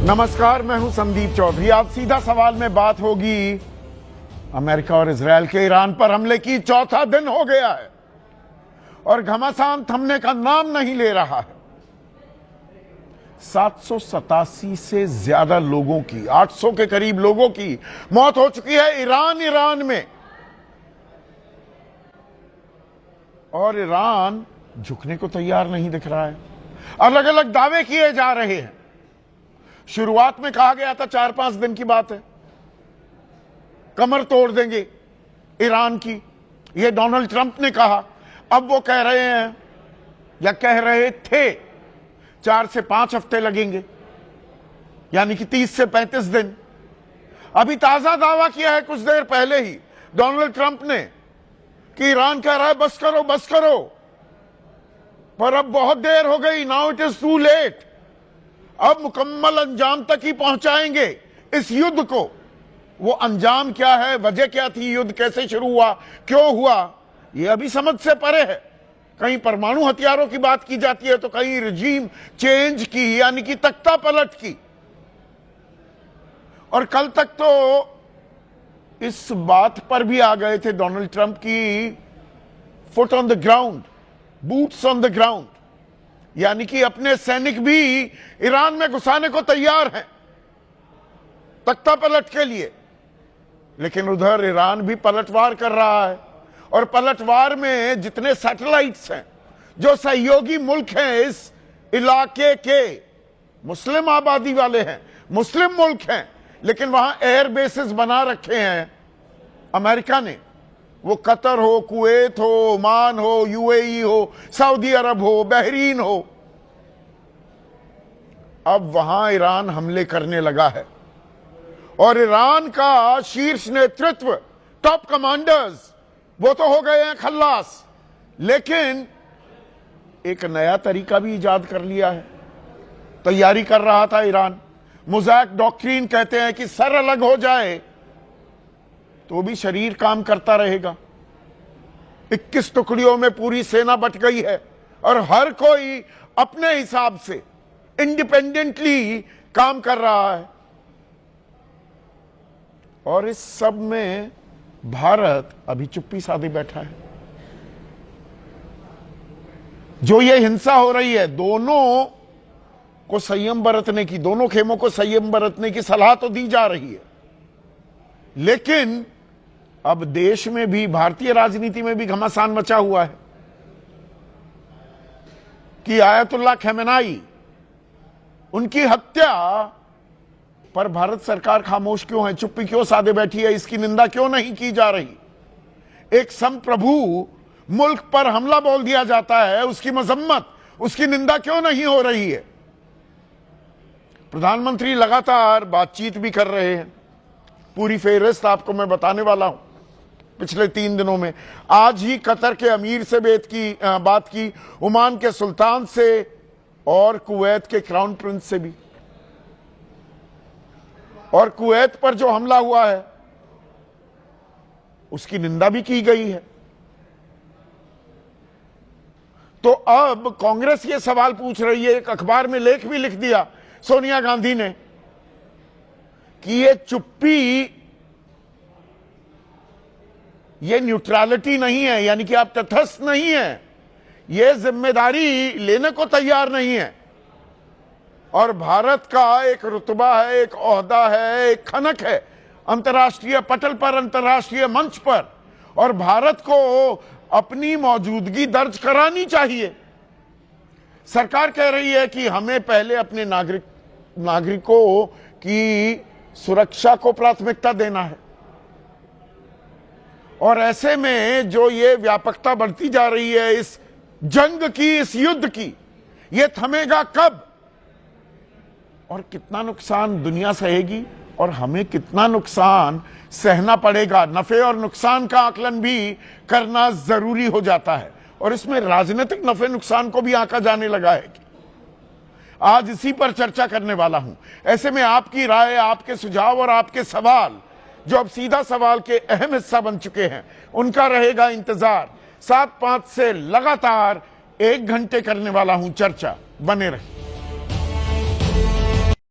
नमस्कार, मैं हूं संदीप चौधरी। आज सीधा सवाल में बात होगी अमेरिका और इजरायल के ईरान पर हमले की। चौथा दिन हो गया है और घमासान थमने का नाम नहीं ले रहा है। 787 से ज्यादा लोगों की, 800 के करीब लोगों की मौत हो चुकी है ईरान में। और ईरान झुकने को तैयार नहीं दिख रहा है। अलग अलग दावे किए जा रहे हैं। शुरुआत में कहा गया था 4-5 दिन की बात है, कमर तोड़ देंगे ईरान की, यह डोनाल्ड ट्रंप ने कहा। अब वो कह रहे हैं या कह रहे थे 4 से 5 हफ्ते लगेंगे, यानी कि 30 से 35 दिन। अभी ताजा दावा किया है कुछ देर पहले ही डोनाल्ड ट्रंप ने कि ईरान कह रहा है बस करो बस करो, पर अब बहुत देर हो गई। Now it is too late. अब मुकम्मल अंजाम तक ही पहुंचाएंगे इस युद्ध को। वो अंजाम क्या है, वजह क्या थी, युद्ध कैसे शुरू हुआ, क्यों हुआ, ये अभी समझ से परे है। कहीं परमाणु हथियारों की बात की जाती है तो कहीं रिजीम चेंज की, यानी कि तख्ता पलट की। और कल तक तो इस बात पर भी आ गए थे डोनाल्ड ट्रंप की foot on the ground, boots on the ground, यानी कि अपने सैनिक भी ईरान में घुसाने को तैयार हैं तख्ता पलट के लिए। लेकिन उधर ईरान भी पलटवार कर रहा है। और पलटवार में जितने सैटेलाइट्स हैं, जो सहयोगी मुल्क हैं इस इलाके के, मुस्लिम आबादी वाले हैं, मुस्लिम मुल्क हैं, लेकिन वहां एयर बेसेस बना रखे हैं अमेरिका ने। वो कतर हो, कुवैत हो, ओमान हो, यूएई हो, सऊदी अरब हो, बहरीन हो। अब वहां ईरान हमले करने लगा है और ईरान का शीर्ष नेतृत्व, टॉप कमांडर्स, वो तो हो गए हैं खल्लास, लेकिन एक नया तरीका भी इजाद कर लिया है। तैयारी कर रहा था ईरान। मोज़ैक डॉक्ट्रिन कहते हैं कि सर अलग हो जाए तो भी शरीर काम करता रहेगा। 21 टुकड़ियों में पूरी सेना बट गई है और हर कोई अपने हिसाब से इंडिपेंडेंटली काम कर रहा है। और इस सब में भारत अभी चुप्पी साधे बैठा है। जो ये हिंसा हो रही है, दोनों को संयम बरतने की, दोनों खेमों को संयम बरतने की सलाह तो दी जा रही है, लेकिन अब देश में भी, भारतीय राजनीति में भी घमासान मचा हुआ है कि आयतुल्लाह खमेनी, उनकी हत्या पर भारत सरकार खामोश क्यों है, चुप्पी क्यों साधे बैठी है, इसकी निंदा क्यों नहीं की जा रही। एक संप्रभु मुल्क पर हमला बोल दिया जाता है, उसकी मजम्मत, उसकी निंदा क्यों नहीं हो रही है। प्रधानमंत्री लगातार बातचीत भी कर रहे हैं। पूरी फेहरिस्त आपको मैं बताने वाला हूं पिछले 3 दिनों में। आज ही कतर के अमीर से बात की, ओमान के सुल्तान से और कुवैत के क्राउन प्रिंस से भी। और कुवैत पर जो हमला हुआ है उसकी निंदा भी की गई है। तो अब कांग्रेस ये सवाल पूछ रही है, एक अखबार में लेख भी लिख दिया सोनिया गांधी ने, कि ये चुप्पी, ये न्यूट्रलिटी नहीं है, यानी कि आप तटस्थ नहीं है, ये जिम्मेदारी लेने को तैयार नहीं है। और भारत का एक रुतबा है, एक ओहदा है, एक खनक है अंतर्राष्ट्रीय पटल पर, अंतर्राष्ट्रीय मंच पर, और भारत को अपनी मौजूदगी दर्ज करानी चाहिए। सरकार कह रही है कि हमें पहले अपने नागरिकों की सुरक्षा को प्राथमिकता देना है। और ऐसे में जो ये व्यापकता बढ़ती जा रही है इस जंग की, इस युद्ध की, ये थमेगा कब और कितना नुकसान दुनिया सहेगी और हमें कितना नुकसान सहना पड़ेगा। नफे और नुकसान का आकलन भी करना जरूरी हो जाता है और इसमें राजनीतिक नफे नुकसान को भी आंका जाने लगा है कि आज इसी पर चर्चा करने वाला हूं। ऐसे में आपकी राय, आपके सुझाव और आपके सवाल, जो अब सीधा सवाल के अहम हिस्सा बन चुके हैं, उनका रहेगा इंतजार। 7-5 से लगातार 1 घंटे करने वाला हूं चर्चा। बने रहिए।